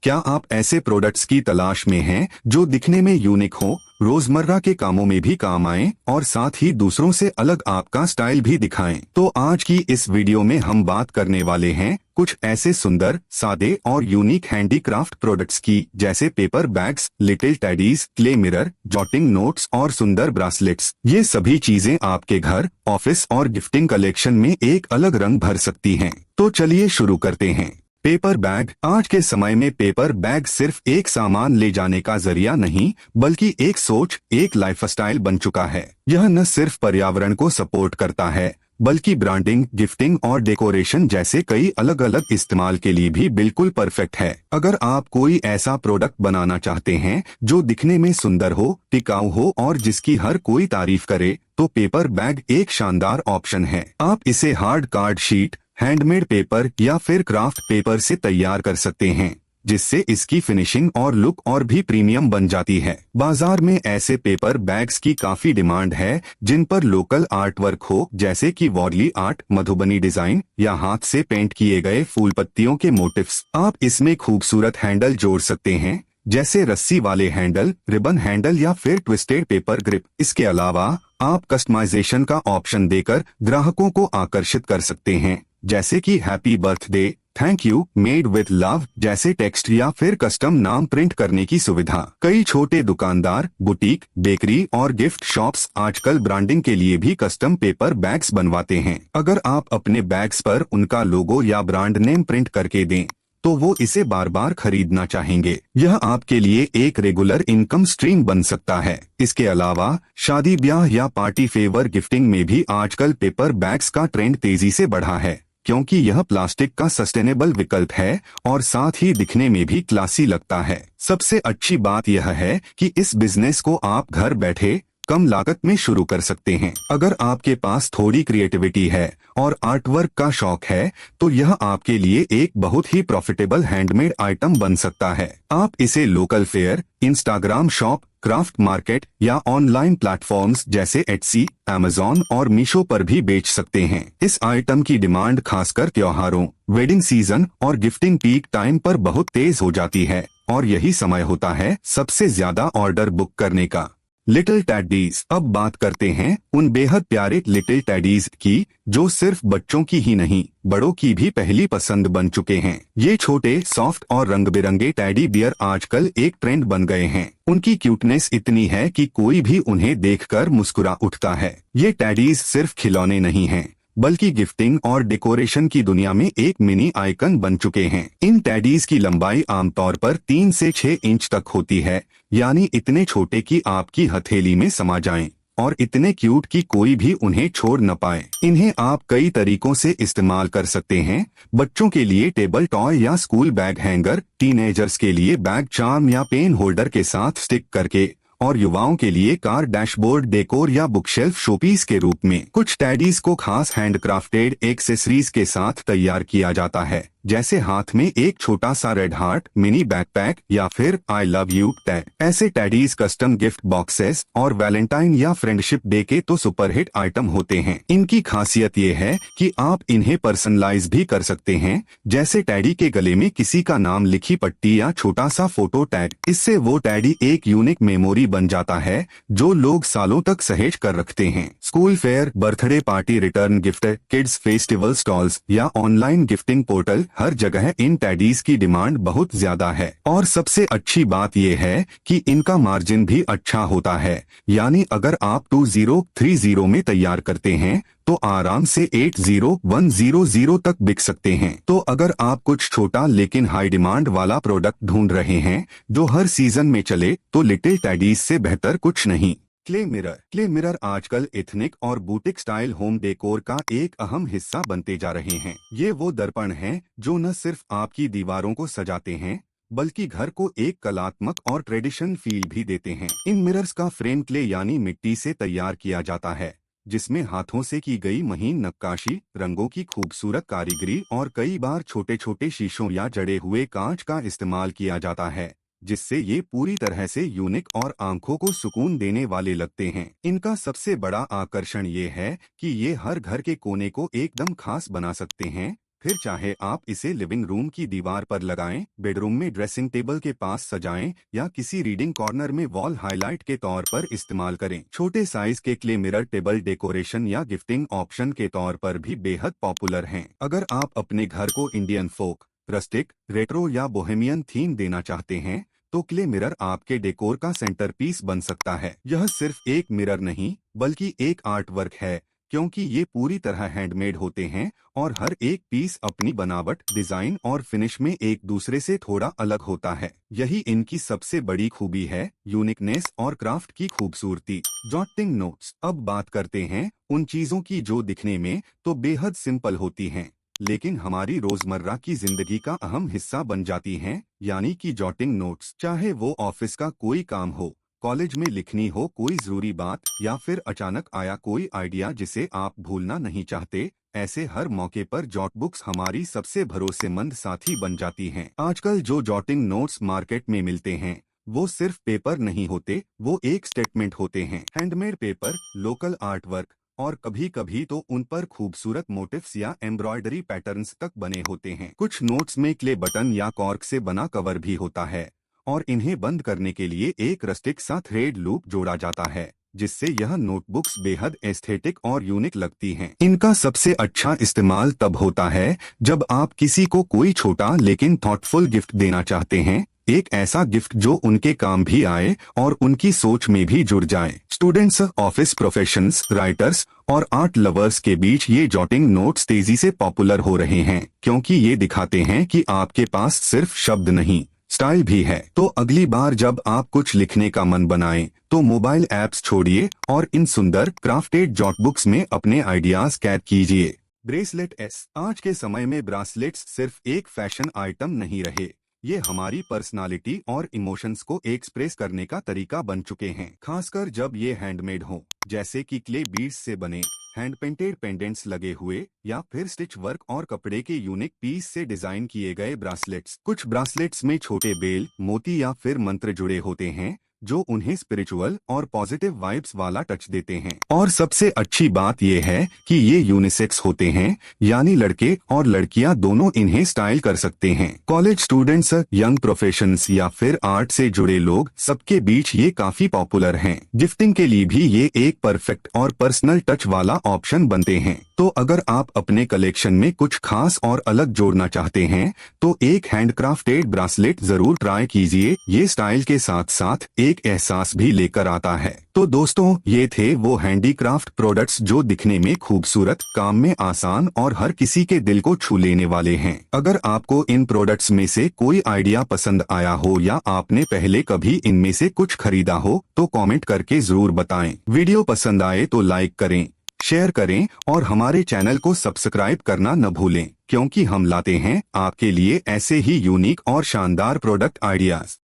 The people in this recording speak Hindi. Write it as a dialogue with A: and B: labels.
A: क्या आप ऐसे प्रोडक्ट्स की तलाश में हैं जो दिखने में यूनिक हो, रोजमर्रा के कामों में भी काम आएं और साथ ही दूसरों से अलग आपका स्टाइल भी दिखाएं? तो आज की इस वीडियो में हम बात करने वाले हैं कुछ ऐसे सुंदर, सादे और यूनिक हैंडीक्राफ्ट प्रोडक्ट्स की, जैसे paper bags, little teddies, clay mirror, jotting notes और सुंदर ब्रासलेट्स। ये सभी चीजें आपके घर, ऑफिस और गिफ्टिंग कलेक्शन में एक अलग रंग भर सकती हैं। तो चलिए शुरू करते हैं। Paper bag. आज के समय में पेपर बैग सिर्फ एक सामान ले जाने का जरिया नहीं, बल्कि एक सोच, एक लाइफस्टाइल बन चुका है। यह न सिर्फ पर्यावरण को सपोर्ट करता है, बल्कि ब्रांडिंग, गिफ्टिंग और डेकोरेशन जैसे कई अलग अलग इस्तेमाल के लिए भी बिल्कुल परफेक्ट है। अगर आप कोई ऐसा प्रोडक्ट बनाना चाहते हैं जो दिखने में सुंदर हो, टिकाऊ हो और जिसकी हर कोई तारीफ करे, तो पेपर बैग एक शानदार ऑप्शन है। आप इसे hard card sheet, handmade paper या फिर क्राफ्ट पेपर से तैयार कर सकते हैं, जिससे इसकी फिनिशिंग और लुक और भी प्रीमियम बन जाती है। बाजार में ऐसे पेपर बैग्स की काफी डिमांड है जिन पर लोकल आर्ट वर्क हो, जैसे कि वॉडली आर्ट, मधुबनी डिजाइन या हाथ से पेंट किए गए फूल पत्तियों के मोटिव्स। आप इसमें खूबसूरत हैंडल जोड़ सकते हैं, जैसे रस्सी वाले हैंडल, रिबन हैंडल या फिर ट्विस्टेड पेपर ग्रिप। इसके अलावा आप कस्टमाइजेशन का ऑप्शन देकर ग्राहकों को आकर्षित कर सकते हैं, जैसे कि happy birthday, thank you, made with love जैसे टेक्स्ट या फिर कस्टम नाम प्रिंट करने की सुविधा। कई छोटे दुकानदार, बुटीक, बेकरी और गिफ्ट शॉप्स आजकल ब्रांडिंग के लिए भी कस्टम पेपर बैग्स बनवाते हैं। अगर आप अपने बैग्स पर उनका लोगो या ब्रांड नेम प्रिंट करके दें, तो वो इसे बार बार खरीदना चाहेंगे। यह आपके लिए एक रेगुलर इनकम स्ट्रीम बन सकता है। इसके अलावा शादी ब्याह या पार्टी फेवर गिफ्टिंग में भी आजकल पेपर बैग्स का ट्रेंड तेजी से बढ़ा है, क्योंकि यह प्लास्टिक का सस्टेनेबल विकल्प है और साथ ही दिखने में भी क्लासी लगता है। सबसे अच्छी बात यह है कि इस बिजनेस को आप घर बैठे कम लागत में शुरू कर सकते हैं। अगर आपके पास थोड़ी क्रिएटिविटी है और आर्ट वर्क का शौक है, तो यह आपके लिए एक बहुत ही प्रॉफिटेबल हैंडमेड आइटम बन सकता है। आप इसे local fair, Instagram shop, craft market या ऑनलाइन प्लेटफॉर्म्स जैसे एटसी, अमेज़न और मीशो पर भी बेच सकते हैं। इस आइटम की डिमांड खासकर त्योहारों, वेडिंग सीजन और गिफ्टिंग पीक टाइम पर बहुत तेज हो जाती है, और यही समय होता है सबसे ज्यादा ऑर्डर बुक करने का। लिटिल टैडीज। अब बात करते हैं उन बेहद प्यारे लिटिल टैडीज की, जो सिर्फ बच्चों की ही नहीं, बड़ों की भी पहली पसंद बन चुके हैं। ये छोटे, सॉफ्ट और रंग बिरंगे टैडी बियर आजकल एक ट्रेंड बन गए हैं। उनकी क्यूटनेस इतनी है कि कोई भी उन्हें देखकर मुस्कुरा उठता है। ये टैडीज सिर्फ खिलौने नहीं हैं, बल्कि गिफ्टिंग और डेकोरेशन की दुनिया में एक मिनी आइकन बन चुके हैं। इन टैडीज की लंबाई आमतौर पर 3 से 6 इंच तक होती है, यानी इतने छोटे कि आपकी हथेली में समा जाएं, और इतने क्यूट कि कोई भी उन्हें छोड़ न पाए। इन्हें आप कई तरीकों से इस्तेमाल कर सकते हैं। बच्चों के लिए टेबल टॉय या स्कूल बैग हैंगर, टीनेजर्स के लिए बैग चार्म या पेन होल्डर के साथ स्टिक करके, और युवाओं के लिए कार डैशबोर्ड डेकोर या बुकशेल्फ शोपीस के रूप में। कुछ टैडीज को खास हैंडक्राफ्टेड एक्सेसरीज के साथ तैयार किया जाता है, जैसे हाथ में एक छोटा सा रेड हार्ट, मिनी बैकपैक या फिर आई लव यू टैग। ऐसे टैडीज कस्टम गिफ्ट बॉक्सेस और वैलेंटाइन या फ्रेंडशिप डे के तो सुपरहिट आइटम होते हैं। इनकी खासियत ये है कि आप इन्हें पर्सनलाइज भी कर सकते हैं, जैसे टैडी के गले में किसी का नाम लिखी पट्टी या छोटा सा फोटो टैग। इससे वो टैडी एक यूनिक मेमोरी बन जाता है जो लोग सालों तक सहेज कर रखते हैं। School fair, birthday party, return gift, kids festival stalls या ऑनलाइन गिफ्टिंग पोर्टल, हर जगह इन टैडीज की डिमांड बहुत ज्यादा है। और सबसे अच्छी बात यह है कि इनका मार्जिन भी अच्छा होता है, यानी अगर आप 2030 में तैयार करते हैं तो आराम से 80100 तक बिक सकते हैं। तो अगर आप कुछ छोटा लेकिन हाई डिमांड वाला प्रोडक्ट ढूंढ रहे हैं जो हर सीजन में चले, तो लिटिल टैडीज से बेहतर कुछ नहीं। Clay mirror. क्ले मिरर आजकल एथनिक और बुटीक स्टाइल होम डेकोर का एक अहम हिस्सा बनते जा रहे हैं। ये वो दर्पण हैं जो न सिर्फ आपकी दीवारों को सजाते हैं, बल्कि घर को एक कलात्मक और ट्रेडिशन फील भी देते हैं। इन मिरर्स का फ्रेम क्ले यानी मिट्टी से तैयार किया जाता है, जिसमें हाथों से की गई महीन नक्काशी, रंगों की खूबसूरत कारीगरी और कई बार छोटे छोटे शीशों या जड़े हुए कांच का इस्तेमाल किया जाता है, जिससे ये पूरी तरह से यूनिक और आंखों को सुकून देने वाले लगते हैं। इनका सबसे बड़ा आकर्षण ये है कि ये हर घर के कोने को एकदम खास बना सकते हैं, फिर चाहे आप इसे लिविंग रूम की दीवार पर लगाएं, बेडरूम में ड्रेसिंग टेबल के पास सजाएं या किसी रीडिंग कॉर्नर में वॉल हाईलाइट के तौर पर इस्तेमाल करें। छोटे साइज के क्ले मिरर टेबल डेकोरेशन या गिफ्टिंग ऑप्शन के तौर पर भी बेहद पॉपुलर हैं। अगर आप अपने घर को इंडियन फोक, रस्टिक, रेट्रो या बोहेमियन थीम देना चाहते हैं तो क्ले मिरर आपके डेकोर का सेंटर पीस बन सकता है। यह सिर्फ एक मिरर नहीं बल्कि एक आर्ट वर्क है, क्योंकि ये पूरी तरह हैंडमेड होते हैं और हर एक पीस अपनी बनावट, डिजाइन और फिनिश में एक दूसरे से थोड़ा अलग होता है। यही इनकी सबसे बड़ी खूबी है, यूनिकनेस और क्राफ्ट की खूबसूरती। Jotting notes. अब बात करते हैं उन चीजों की जो दिखने में तो बेहद सिंपल होती हैं, लेकिन हमारी रोजमर्रा की जिंदगी का अहम हिस्सा बन जाती हैं, यानी कि जॉटिंग नोट्स। चाहे वो ऑफिस का कोई काम हो, कॉलेज में लिखनी हो कोई जरूरी बात या फिर अचानक आया कोई आइडिया जिसे आप भूलना नहीं चाहते, ऐसे हर मौके पर जॉट बुक्स हमारी सबसे भरोसेमंद साथी बन जाती हैं। आजकल जो जॉटिंग नोट्स मार्केट में मिलते हैं वो सिर्फ पेपर नहीं होते, वो एक स्टेटमेंट होते हैं। Handmade paper, local art work और कभी कभी तो उन पर खूबसूरत मोटिव्स या एम्ब्रॉयडरी पैटर्न्स तक बने होते हैं। कुछ नोट्स में क्ले बटन या कॉर्क से बना कवर भी होता है और इन्हें बंद करने के लिए एक रस्टिक सा थ्रेड लूप जोड़ा जाता है, जिससे यह नोटबुक्स बेहद एस्थेटिक और यूनिक लगती हैं। इनका सबसे अच्छा इस्तेमाल तब होता है जब आप किसी को कोई छोटा लेकिन थॉटफुल गिफ्ट देना चाहते हैं, एक ऐसा गिफ्ट जो उनके काम भी आए और उनकी सोच में भी जुड़ जाए। स्टूडेंट्स, ऑफिस प्रोफेशनल्स, राइटर्स और आर्ट लवर्स के बीच ये जॉटिंग नोट्स तेजी से पॉपुलर हो रहे हैं, क्योंकि ये दिखाते हैं कि आपके पास सिर्फ शब्द नहीं, स्टाइल भी है। तो अगली बार जब आप कुछ लिखने का मन बनाएं, तो मोबाइल ऐप्स छोड़िए और इन सुंदर क्राफ्टेड जॉटबुक्स में अपने आइडियाज कैद कीजिए। Bracelet S. आज के समय में ब्रासलेट्स सिर्फ एक फैशन आइटम नहीं रहे, ये हमारी पर्सनालिटी और इमोशंस को एक्सप्रेस करने का तरीका बन चुके हैं, खासकर जब ये हैंडमेड हो, जैसे कि क्ले बीड्स से बने हैंड पेंटेड पेंडेंट्स लगे हुए या फिर स्टिच वर्क और कपड़े के यूनिक पीस से डिजाइन किए गए ब्रासलेट्स। कुछ ब्रासलेट्स में छोटे बेल, मोती या फिर मंत्र जुड़े होते हैं जो उन्हें स्पिरिचुअल और पॉजिटिव वाइब्स वाला टच देते हैं। और सबसे अच्छी बात यह है कि ये यूनिसेक्स होते हैं, यानी लड़के और लड़कियां दोनों इन्हें स्टाइल कर सकते हैं। कॉलेज स्टूडेंट्स, यंग प्रोफेशनल्स या फिर आर्ट से जुड़े लोग, सबके बीच ये काफी पॉपुलर हैं। गिफ्टिंग के लिए भी ये एक परफेक्ट और पर्सनल टच वाला ऑप्शन बनते हैं। तो अगर आप अपने कलेक्शन में कुछ खास और अलग जोड़ना चाहते हैं तो एक हैंडक्राफ्टेड ब्रासलेट जरूर ट्राई कीजिए। ये स्टाइल के साथ साथ एक एहसास भी लेकर आता है। तो दोस्तों, ये थे वो हैंडीक्राफ्ट प्रोडक्ट्स जो दिखने में खूबसूरत, काम में आसान और हर किसी के दिल को छू लेने वाले हैं। अगर आपको इन प्रोडक्ट्स में से कोई आइडिया पसंद आया हो या आपने पहले कभी इनमें से कुछ खरीदा हो तो कमेंट करके जरूर बताएं। वीडियो पसंद आए तो लाइक करें, शेयर करें और हमारे चैनल को सब्सक्राइब करना न भूलें, क्योंकि हम लाते हैं आपके लिए ऐसे ही यूनिक और शानदार प्रोडक्ट आइडियाज।